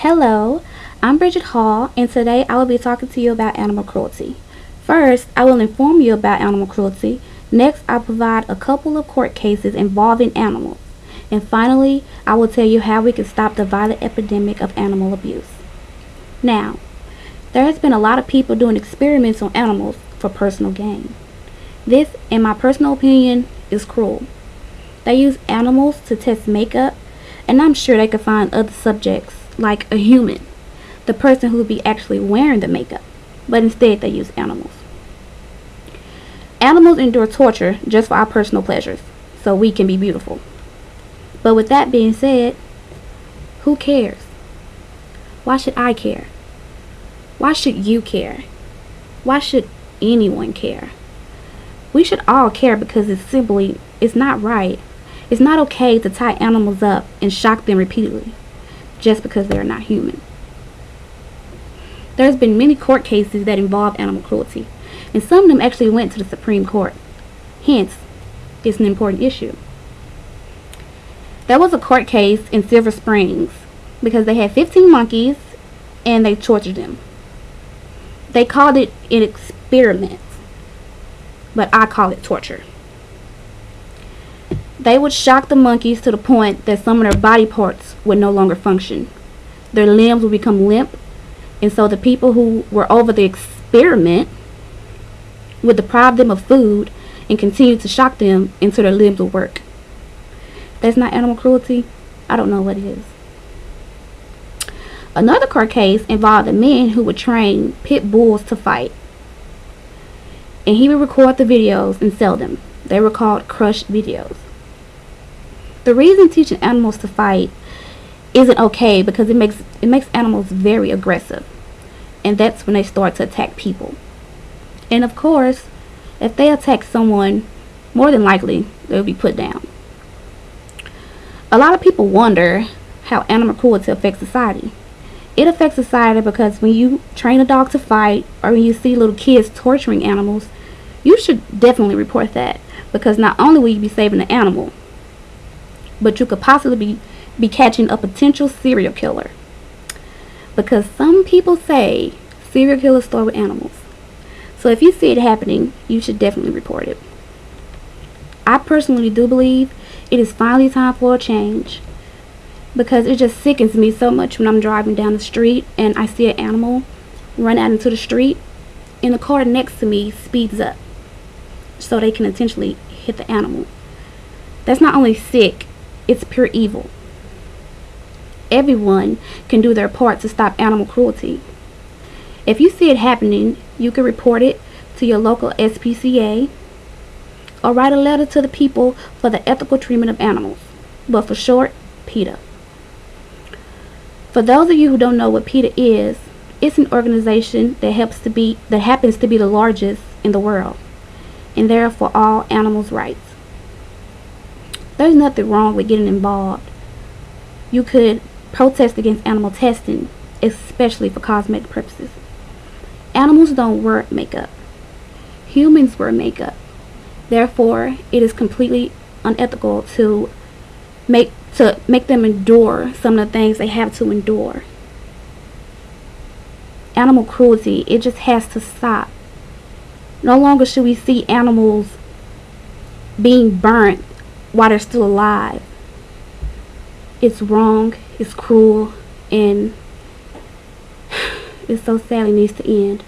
Hello, I'm Bridget Hall, and today I will be talking to you about animal cruelty. First, I will inform you about animal cruelty. Next, I'll provide a couple of court cases involving animals. And finally, I will tell you how we can stop the violent epidemic of animal abuse. Now, there has been a lot of people doing experiments on animals for personal gain. This, in my personal opinion, is cruel. They use animals to test makeup, and I'm sure they could find other subjects like a human, the person who would be actually wearing the makeup, but instead they use animals. Animals endure torture just for our personal pleasures, so we can be beautiful. But with that being said, who cares? Why should I care? Why should you care? Why should anyone care? We should all care because it's not right. It's not okay to tie animals up and shock them repeatedly just because they are not human. There's been many court cases that involve animal cruelty, and some of them actually went to the Supreme Court. Hence, it's an important issue. There was a court case in Silver Springs because they had 15 monkeys and they tortured them. They called it an experiment, but I call it torture. They would shock the monkeys to the point that some of their body parts would no longer function. Their limbs would become limp, and so the people who were over the experiment would deprive them of food and continue to shock them until their limbs would work. That's not animal cruelty. I don't know what it is. Another court case involved a man who would train pit bulls to fight, and he would record the videos and sell them. They were called crush videos. The reason teaching animals to fight isn't okay because it makes animals very aggressive, and that's when they start to attack people. And of course, if they attack someone, more than likely they'll be put down. A lot of people wonder how animal cruelty affects society. It affects society because when you train a dog to fight or when you see little kids torturing animals, you should definitely report that, because not only will you be saving the animal, but you could possibly be catching a potential serial killer. Because some people say serial killers start with animals. So if you see it happening, you should definitely report it. I personally do believe it is finally time for a change, because it just sickens me so much when I'm driving down the street and I see an animal run out into the street and the car next to me speeds up so they can intentionally hit the animal. That's not only sick, it's pure evil. Everyone can do their part to stop animal cruelty. If you see it happening, you can report it to your local SPCA or write a letter to the people for the ethical treatment of animals, but for short, PETA. For those of you who don't know what PETA is, it's an organization that happens to be the largest in the world, and they're for all animals' rights. There's nothing wrong with getting involved. You could protest against animal testing, especially for cosmetic purposes. Animals don't wear makeup. Humans wear makeup. Therefore, it is completely unethical to make them endure some of the things they have to endure. Animal cruelty, it just has to stop. No longer should we see animals being burnt while they're still alive. It's wrong, it's cruel, and it's so sad it needs to end.